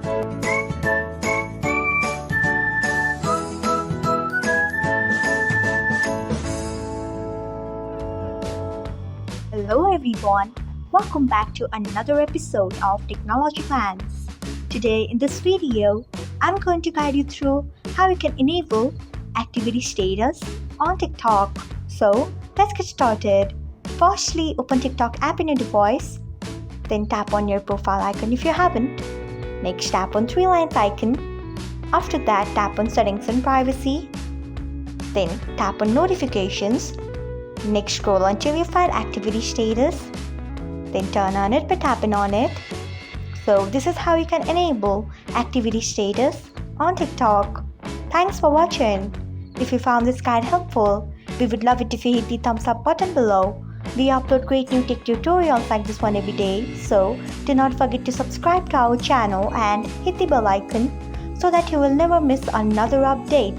Hello everyone, welcome back to another episode of Technologyglance. Today in this video, I'm going to guide you through how you can enable activity status on TikTok. So let's get started. Firstly, open TikTok app in your device, then tap on your profile icon if you haven't. Next, tap on three lines icon. After that, tap on settings and privacy. Then tap on notifications. Next, scroll until you find activity status. Then turn on it by tapping on it. So this is how you can enable activity status on TikTok. Thanks for watching. If you found this guide helpful, we would love it if you hit the thumbs up button below. We upload great new tech tutorials like this one every day. So do not forget to subscribe to our channel and hit the bell icon so that you will never miss another update.